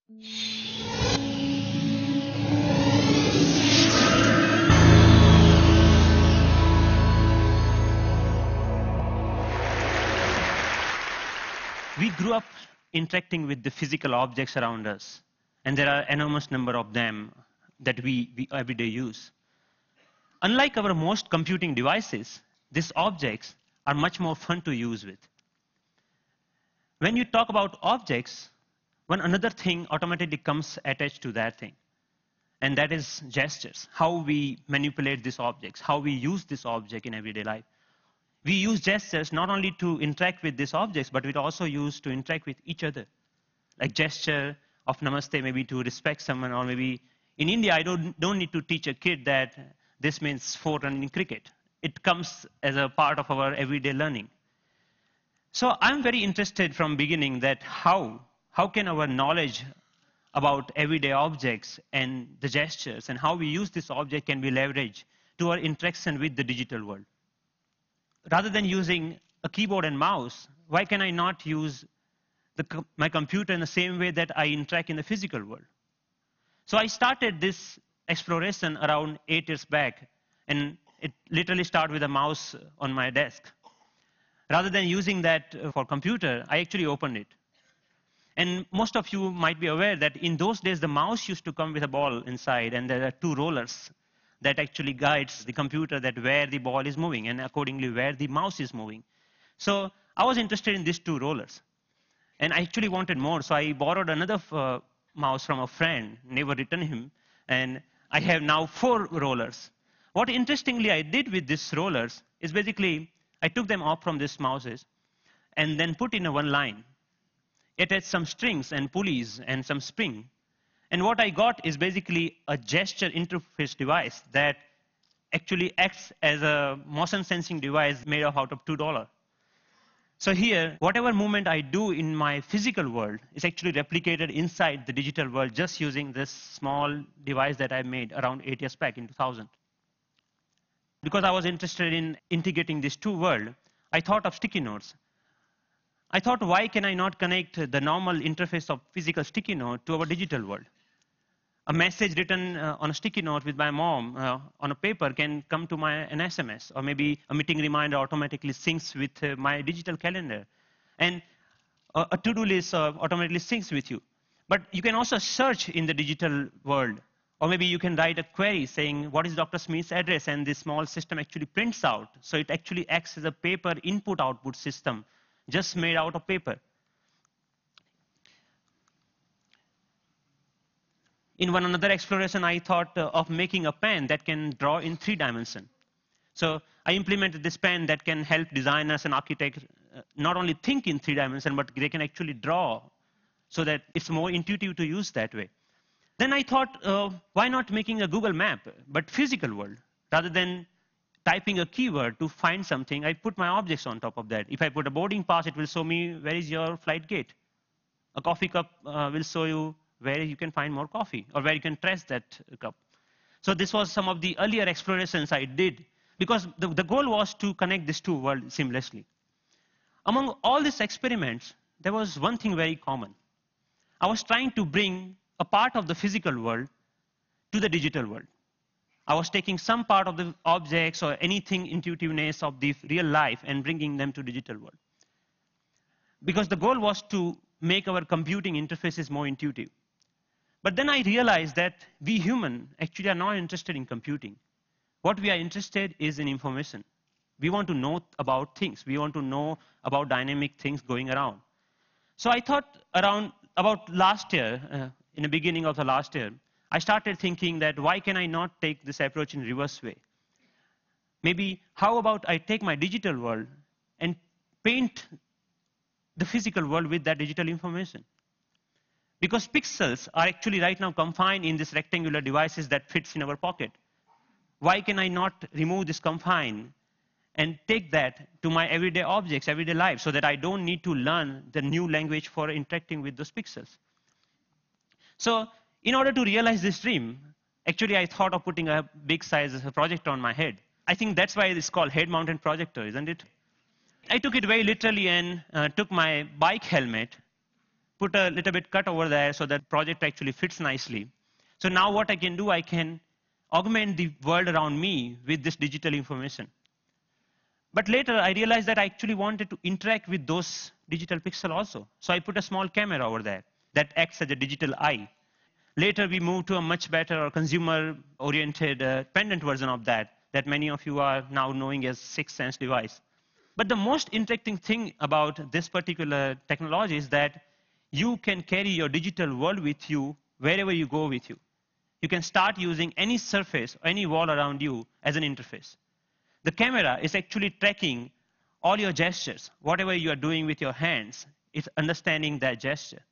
We grew up interacting with the physical objects around us, and there are enormous number of them that we every day use. Unlike our most computing devices, these objects are much more fun to use with. When you talk about objects, one another thing automatically comes attached to that thing, and that is gestures, how we manipulate these objects, how we use this object in everyday life. We use gestures not only to interact with these objects, but we also use to interact with each other. Like gesture of namaste, maybe to respect someone, or maybe in India, I don't need to teach a kid that this means 4 run in cricket. It comes as a part of our everyday learning. So I'm very interested from beginning that how can our knowledge about everyday objects and the gestures and how we use this object can be leveraged to our interaction with the digital world. Rather than using a keyboard and mouse, why can I not use my computer in the same way that I interact in the physical world? So I started this exploration around 8 years back, and it literally started with a mouse on my desk. Rather than using that for computer, I actually opened it. And most of you might be aware that in those days, the mouse used to come with a ball inside, and there are 2 rollers that actually guides the computer that where the ball is moving and accordingly where the mouse is moving. So I was interested in these 2 rollers. And I actually wanted more, so I borrowed another mouse from a friend, never returned him, and I have now 4 rollers. What interestingly I did with these rollers is basically I took them off from these mouses and then put in a one line. It had some strings and pulleys and some spring. And what I got is basically a gesture interface device that actually acts as a motion sensing device made out of $2. So here, whatever movement I do in my physical world is actually replicated inside the digital world just using this small device that I made around 8 years back in 2000. Because I was interested in integrating these 2 worlds, I thought of sticky notes. I thought, why can I not connect the normal interface of physical sticky note to our digital world? A message written on a sticky note with my mom on a paper can come to an SMS, or maybe a meeting reminder automatically syncs with my digital calendar. And a to-do list automatically syncs with you. But you can also search in the digital world, or maybe you can write a query saying, what is Dr. Smith's address? And this small system actually prints out. So it actually acts as a paper input-output system, just made out of paper. In one another exploration, I thought of making a pen that can draw in 3 dimensions. So I implemented this pen that can help designers and architects not only think in 3 dimensions, but they can actually draw so that it's more intuitive to use that way. Then I thought, why not making a Google map, but physical world? Rather than typing a keyword to find something, I put my objects on top of that. If I put a boarding pass, it will show me where is your flight gate. A coffee cup will show you where you can find more coffee, or where you can trace that cup. So this was some of the earlier explorations I did, because the goal was to connect these 2 worlds seamlessly. Among all these experiments, there was one thing very common. I was trying to bring a part of the physical world to the digital world. I was taking some part of the objects or anything intuitiveness of the real life and bringing them to digital world. Because the goal was to make our computing interfaces more intuitive. But then I realized that we humans actually are not interested in computing. What we are interested is in information. We want to know about things. We want to know about dynamic things going around. So I thought about last year, in the beginning of the last year, I started thinking that why can I not take this approach in reverse way? Maybe how about I take my digital world and paint the physical world with that digital information? Because pixels are actually right now confined in these rectangular devices that fits in our pocket. Why can I not remove this confine and take that to my everyday objects, everyday life, so that I don't need to learn the new language for interacting with those pixels? So in order to realize this dream, actually I thought of putting a big size projector on my head. I think that's why it's called head-mounted projector, isn't it? I took it very literally and took my bike helmet, put a little bit cut over there so that project actually fits nicely. So now what I can do, I can augment the world around me with this digital information. But later, I realized that I actually wanted to interact with those digital pixels also. So I put a small camera over there that acts as a digital eye. Later, we moved to a much better or consumer-oriented pendant version of that many of you are now knowing as SixthSense device. But the most interesting thing about this particular technology is that you can carry your digital world with you wherever you go with you. You can start using any surface, any wall around you as an interface. The camera is actually tracking all your gestures. Whatever you are doing with your hands, it's understanding that gesture.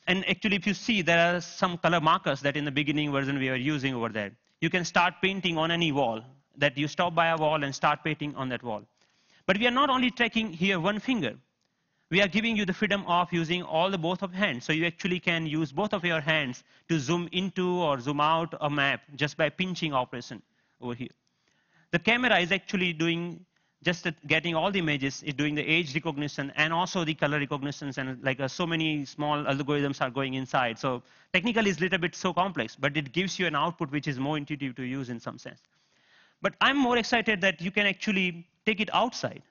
And actually, if you see, there are some color markers that in the beginning version we were using over there. You can start painting on any wall, that you stop by a wall and start painting on that wall. But we are not only tracking here one finger. We are giving you the freedom of using both of hands. So you actually can use both of your hands to zoom into or zoom out a map just by pinching operation over here. The camera is actually doing just getting all the images, it's doing the age recognition and also the color recognitions, and like so many small algorithms are going inside. So technically it's a little bit so complex, but it gives you an output which is more intuitive to use in some sense. But I'm more excited that you can actually take it outside.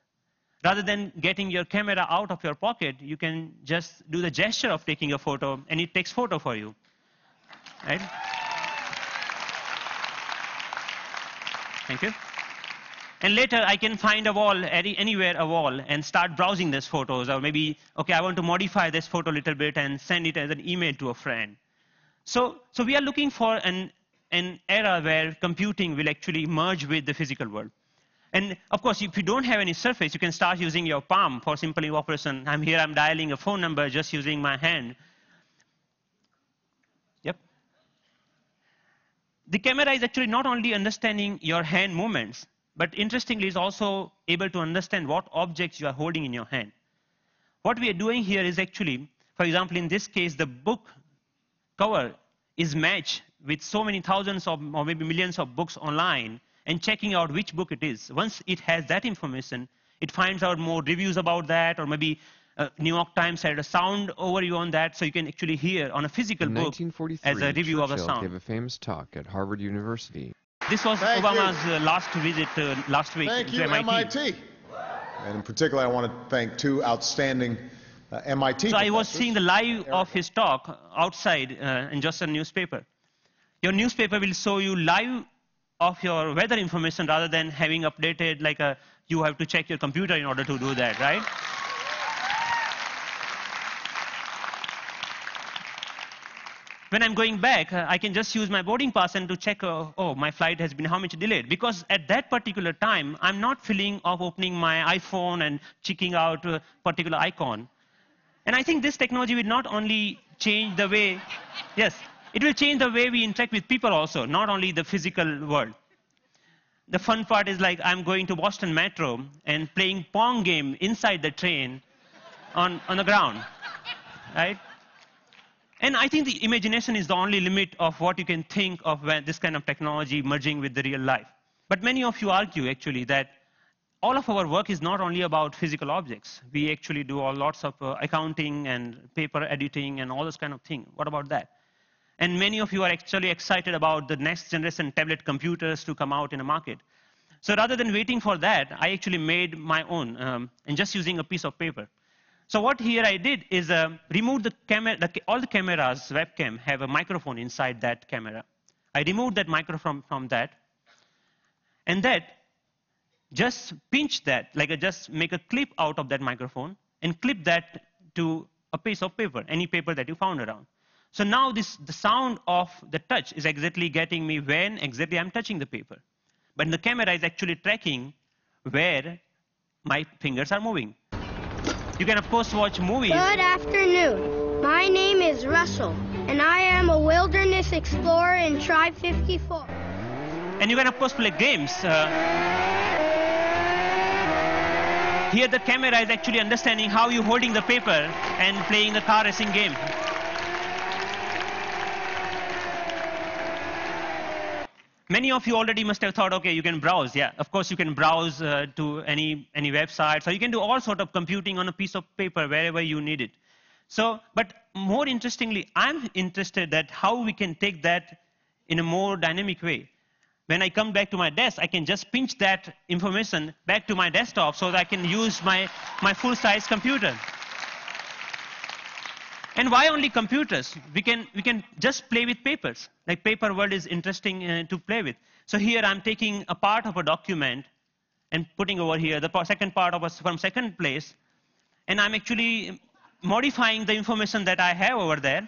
Rather than getting your camera out of your pocket, you can just do the gesture of taking a photo and it takes photo for you, right? Thank you. And later, I can find a wall, anywhere a wall, and start browsing these photos. Or maybe, okay, I want to modify this photo a little bit and send it as an email to a friend. So we are looking for an era where computing will actually merge with the physical world. And of course, if you don't have any surface, you can start using your palm for simple operation. I'm here, I'm dialing a phone number just using my hand. Yep. The camera is actually not only understanding your hand movements, but interestingly, it's also able to understand what objects you are holding in your hand. What we are doing here is actually, for example, in this case, the book cover is matched with so many thousands of, or maybe millions of books online, and checking out which book it is. Once it has that information, it finds out more reviews about that, or maybe New York Times had a sound overview on that, so you can actually hear on a physical book as a review of a sound. Gave a famous talk at Harvard University. This was Obama's last visit last week to MIT. And in particular, I want to thank two outstanding MIT So I was seeing the live of his talk outside in just a newspaper. Your newspaper will show you live of your weather information rather than having updated like you have to check your computer in order to do that, right? When I'm going back, I can just use my boarding pass and to check, oh, my flight has been how much delayed. Because at that particular time, I'm not feeling of opening my iPhone and checking out a particular icon. And I think this technology will not only change the way, yes, it will change the way we interact with people also, not only the physical world. The fun part is like I'm going to Boston Metro and playing Pong game inside the train on the ground, right? And I think the imagination is the only limit of what you can think of when this kind of technology merging with the real life. But many of you argue, actually, that all of our work is not only about physical objects. We actually do lots of accounting and paper editing and all this kind of thing. What about that? And many of you are actually excited about the next generation tablet computers to come out in the market. So rather than waiting for that, I actually made my own, and just using a piece of paper. So what here I did is remove the camera. All the cameras, webcam, have a microphone inside that camera. I removed that microphone from that, and that just pinch that, like just make a clip out of that microphone and clip that to a piece of paper, any paper that you found around. So now the sound of the touch is exactly getting me when exactly I'm touching the paper. But the camera is actually tracking where my fingers are moving. You can, of course, watch movies. Good afternoon. My name is Russell, and I am a wilderness explorer in Tribe 54. And you can, of course, play games. Here, the camera is actually understanding how you're holding the paper and playing the car racing game. Many of you already must have thought, okay, you can browse. Yeah, of course, you can browse to any website. So you can do all sort of computing on a piece of paper wherever you need it. So, but more interestingly, I'm interested that how we can take that in a more dynamic way. When I come back to my desk, I can just pinch that information back to my desktop so that I can use my full-size computer. And why only computers? We can just play with papers. Like paper world is interesting to play with. So here I'm taking a part of a document and putting over here the second part of from second place, and I'm actually modifying the information that I have over there.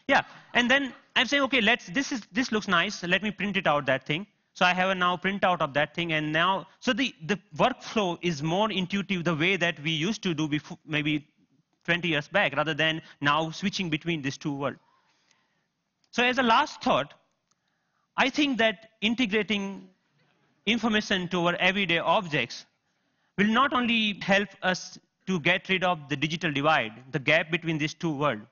Yeah, and then I'm saying, okay, this looks nice. Let me print it out, that thing. So I have a now printout of that thing, and now, so the workflow is more intuitive the way that we used to do before, maybe 20 years back, rather than now switching between these two worlds. So as a last thought, I think that integrating information to our everyday objects will not only help us to get rid of the digital divide, the gap between these two worlds,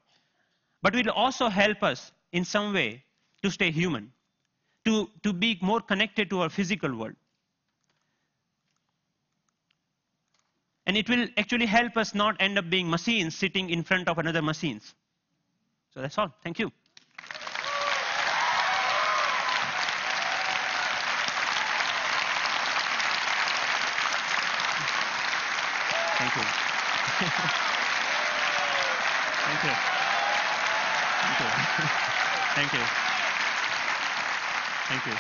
but will also help us in some way to stay human, to be more connected to our physical world. And it will actually help us not end up being machines sitting in front of another machines. So that's all. Thank you. Thank you. Thank you. Thank you. Thank you. Thank you.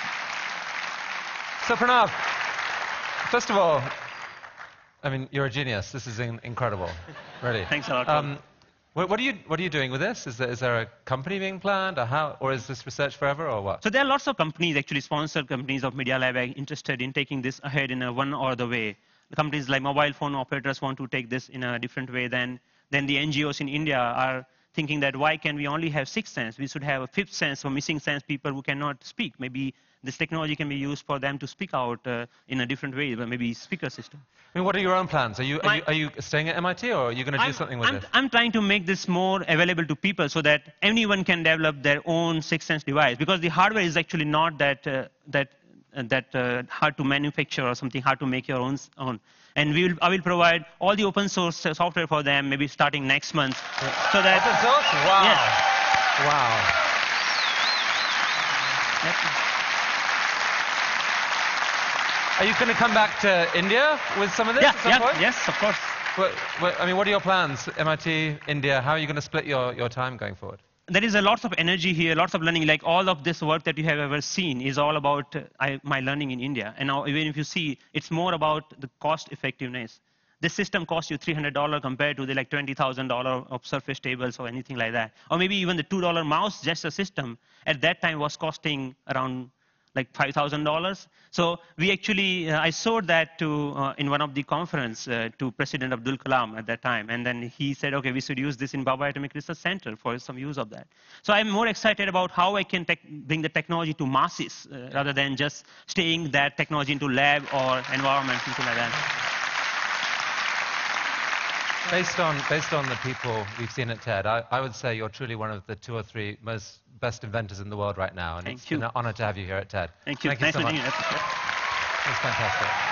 So Pranav, first of all, I mean, you're a genius. This is incredible, really. Thanks a lot. What are you doing with this? Is there a company being planned, or is this research forever, or what? So there are lots of companies, actually sponsored companies of Media Lab, interested in taking this ahead in a one or the way. The companies like mobile phone operators want to take this in a different way than the NGOs in India are thinking that why can we only have sixth sense? We should have a fifth sense for missing sense people who cannot speak. Maybe this technology can be used for them to speak out in a different way, maybe speaker system. I mean, what are your own plans? Are you staying at MIT, or are you going to do something with this? I'm trying to make this more available to people so that anyone can develop their own sixth sense device, because the hardware is actually not that hard to manufacture or something, hard to make your own. And I will provide all the open source software for them, maybe starting next month. So that open source? Wow. Yes. Wow. Are you going to come back to India with some of this at some point? Yes, of course. I mean, what are your plans? MIT, India, how are you going to split your time going forward? There is a lot of energy here, lots of learning. Like all of this work that you have ever seen is all about my learning in India. And now even if you see, it's more about the cost effectiveness. This system costs you $300 compared to the like $20,000 of Surface tables or anything like that. Or maybe even the $2 mouse gesture system at that time was costing around like $5,000. So we actually, I showed that to, in one of the conference to President Abdul Kalam at that time. And then he said, okay, we should use this in Bhabha Atomic Research Center for some use of that. So I'm more excited about how I can bring the technology to masses rather than just staying that technology into lab or environment, something like that. Based on the people we've seen at TED, I would say you're truly one of the 2 or 3 best inventors in the world right now. And it's been an honor to have you here at TED. Thank you. Thank you so much. Nice meeting you. It's fantastic.